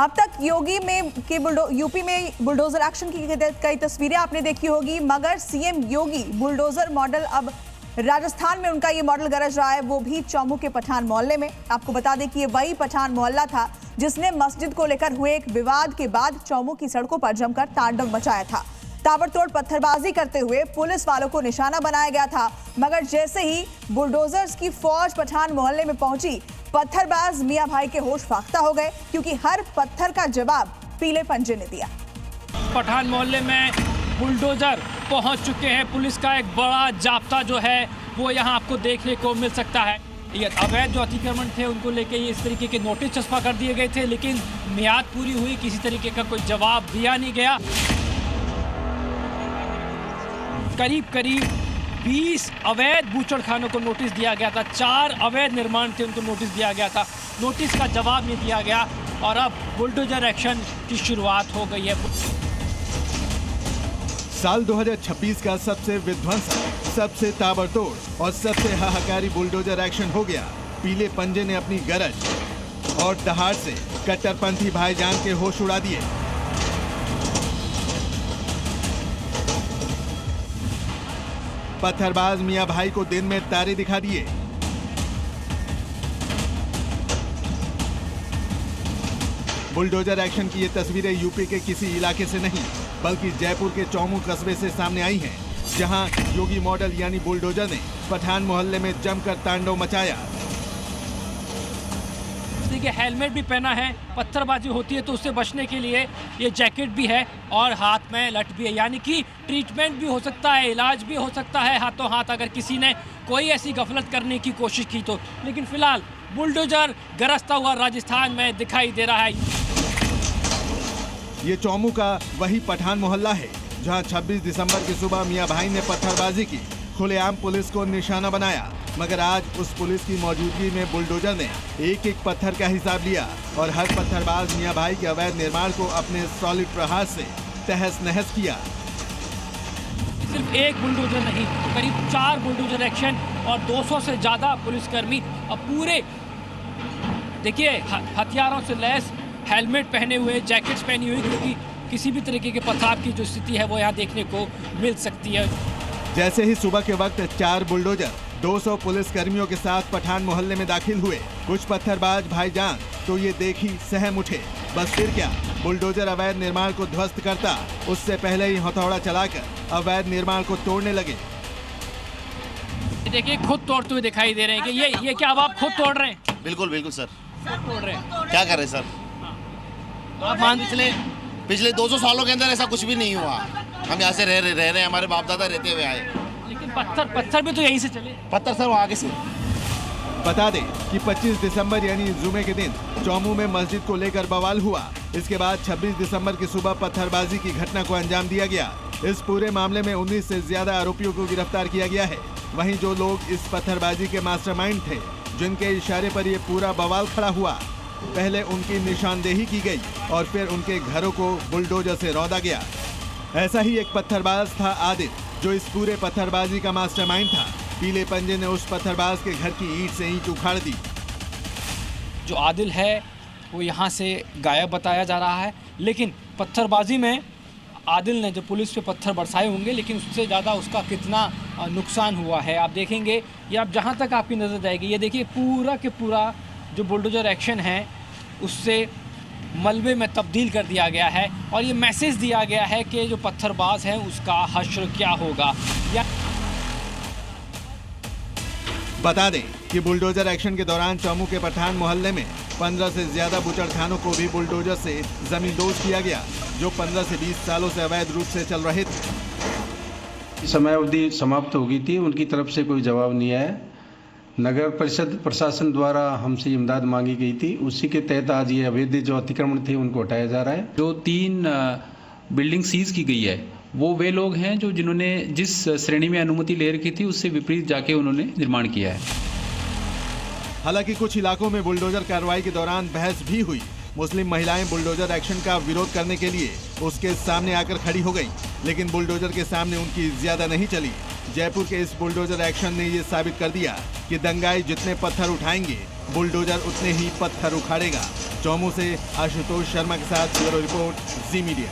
अब तक यूपी में बुलडोजर एक्शन की कई तस्वीरें आपने देखी होगी, मगर सीएम योगी बुलडोजर मॉडल अब राजस्थान में उनका ये मॉडल गरज रहा है, वो भी चौमू के पठान मोहल्ले में। आपको बता दें कि ये वही पठान मोहल्ला था जिसने मस्जिद को लेकर हुए एक विवाद के बाद चौमू की सड़कों पर जमकर तांडव मचाया था। ताबड़तोड़ पत्थरबाजी करते हुए पुलिस वालों को निशाना बनाया गया था, मगर जैसे ही बुलडोजर्स की फौज पठान मोहल्ले में पहुंची, पत्थरबाज मियां भाई के होश फाख्ता हो गए, क्योंकि हर पत्थर का जवाब पीले पंजे ने दिया। पठान मोहल्ले में बुलडोजर पहुंच चुके हैं। पुलिस का एक बड़ा जाब्ता जो है वो यहाँ आपको देखने को मिल सकता है। ये अवैध जो अतिक्रमण थे उनको लेके ये इस तरीके के नोटिस चस्पा कर दिए गए थे, लेकिन मियाद पूरी हुई, किसी तरीके का कोई जवाब दिया नहीं गया। करीब 20 अवैध बूचड़खानों को नोटिस दिया गया था, 4 अवैध निर्माण थे उनको नोटिस दिया गया था, नोटिस का जवाब नहीं दिया गया और अब बुलडोजर एक्शन की शुरुआत हो गई है। साल 2026 का सबसे विध्वंसक, सबसे ताबड़तोड़ और सबसे हाहाकारी बुलडोजर एक्शन हो गया। पीले पंजे ने अपनी गरज और दहाड़ से कट्टरपंथी भाईजान के होश उड़ा दिए। पत्थरबाज मियां भाई को दिन में तारे दिखा दिए। बुलडोजर एक्शन की ये तस्वीरें यूपी के किसी इलाके से नहीं बल्कि जयपुर के चौमू कस्बे से सामने आई हैं, जहां योगी मॉडल यानी बुलडोजर ने पठान मोहल्ले में जमकर तांडव मचाया। देखिए, हेलमेट भी पहना है, पत्थरबाजी होती है तो उससे बचने के लिए ये जैकेट भी है और हाथ में लठ भी है, यानी कि ट्रीटमेंट भी हो सकता है, इलाज भी हो सकता है हाथों हाथ अगर किसी ने कोई ऐसी गफलत करने की कोशिश की तो। लेकिन फिलहाल बुलडोजर गरजता हुआ राजस्थान में दिखाई दे रहा है। ये चौमू का वही पठान मोहल्ला है जहां 26 दिसंबर की सुबह मियां भाई ने पत्थरबाजी की, खुलेआम पुलिस को निशाना बनाया, मगर आज उस पुलिस की मौजूदगी में बुलडोजर ने एक एक पत्थर का हिसाब लिया और हर पत्थरबाज मियां भाई के अवैध निर्माण को अपने सॉलिड प्रहार से तहस नहस किया। सिर्फ एक बुलडोजर नहीं, करीब 4 बुलडोजर एक्शन और 200 से ज्यादा पुलिसकर्मी अब पूरे देखिए हथियारों से लैस, हेलमेट पहने हुए, जैकेट्स पहनी हुई, क्योंकि किसी भी तरीके के पथराव की जो स्थिति है वो यहाँ देखने को मिल सकती है। जैसे ही सुबह के वक्त 4 बुलडोजर 200 पुलिस कर्मियों के साथ पठान मोहल्ले में दाखिल हुए, कुछ पत्थरबाज भाईजान तो ये देखी सहम उठे। बस फिर क्या, बुलडोजर अवैध निर्माण को ध्वस्त करता, उससे पहले ही हथौड़ा चलाकर अवैध निर्माण को तोड़ने लगे। देखिए, खुद तोड़ते हुए दिखाई दे रहे हैं कि ये क्या अब आप खुद तोड़ रहे हैं? बिल्कुल बिल्कुल सर, तोड़ रहे हैं। क्या कर रहे हैं सर? आप मान के पिछले 200 सालों के अंदर ऐसा कुछ भी नहीं हुआ। हम यहाँ से रह रहे हैं, हमारे बाप दादा रहते हुए आए। लेकिन पत्थर भी तो यहीं से चले। पत्थर सर वहाँ आगे से। बता दें कि 25 दिसंबर यानी जुमे के दिन चौमू में मस्जिद को लेकर बवाल हुआ। इसके बाद 26 दिसंबर की सुबह पत्थरबाजी की घटना को अंजाम दिया गया। इस पूरे मामले में 19 से ज्यादा आरोपियों को गिरफ्तार किया गया है। वहीं जो लोग इस पत्थरबाजी के मास्टरमाइंड थे, जिनके इशारे पर ये पूरा बवाल खड़ा हुआ, पहले उनकी निशानदेही की गई और फिर उनके घरों को बुलडोजर से रौंदा गया। ऐसा ही एक पत्थरबाज था आदिल, जो इस पूरे पत्थरबाजी का मास्टरमाइंड था। पीले पंजे ने उस पत्थरबाज के घर की ईंट से ईंट उखाड़ दी। जो आदिल है वो यहाँ से गायब बताया जा रहा है, लेकिन पत्थरबाजी में आदिल ने जो पुलिस पे पत्थर बरसाए होंगे, लेकिन उससे ज़्यादा उसका कितना नुकसान हुआ है आप देखेंगे। ये आप जहाँ तक आपकी नज़र जाएगी, ये देखिए पूरा के पूरा जो बुलडोजर एक्शन है उससे मलबे में तब्दील कर दिया गया है और ये मैसेज दिया गया है कि जो पत्थरबाज है उसका हश्र क्या होगा। बता दें कि बुलडोजर एक्शन के दौरान चौमू के पठान मोहल्ले में 15 से ज्यादा बुचड़खानों को भी बुलडोजर से जमींदोज किया गया, जो 15 से 20 सालों से अवैध रूप से चल रहे थे। समय अवधि समाप्त हो गई थी, उनकी तरफ से कोई जवाब नहीं आया। नगर परिषद प्रशासन द्वारा हमसे इमदाद मांगी गई थी, उसी के तहत आज ये अवैध जो अतिक्रमण थे उनको हटाया जा रहा है। जो 3 बिल्डिंग सीज की गई है वो वे लोग हैं जो जिन्होंने जिस श्रेणी में अनुमति ले रखी थी उससे विपरीत जाके उन्होंने निर्माण किया है। हालांकि कुछ इलाकों में बुलडोजर कार्रवाई के दौरान बहस भी हुई। मुस्लिम महिलाएं बुलडोजर एक्शन का विरोध करने के लिए उसके सामने आकर खड़ी हो गई, लेकिन बुलडोजर के सामने उनकी ज्यादा नहीं चली। जयपुर के इस बुलडोजर एक्शन ने ये साबित कर दिया कि दंगाई जितने पत्थर उठाएंगे, बुलडोजर उतने ही पत्थर उखाड़ेगा। चौमू से आशुतोष शर्मा के साथ ब्यूरो रिपोर्ट, जी मीडिया।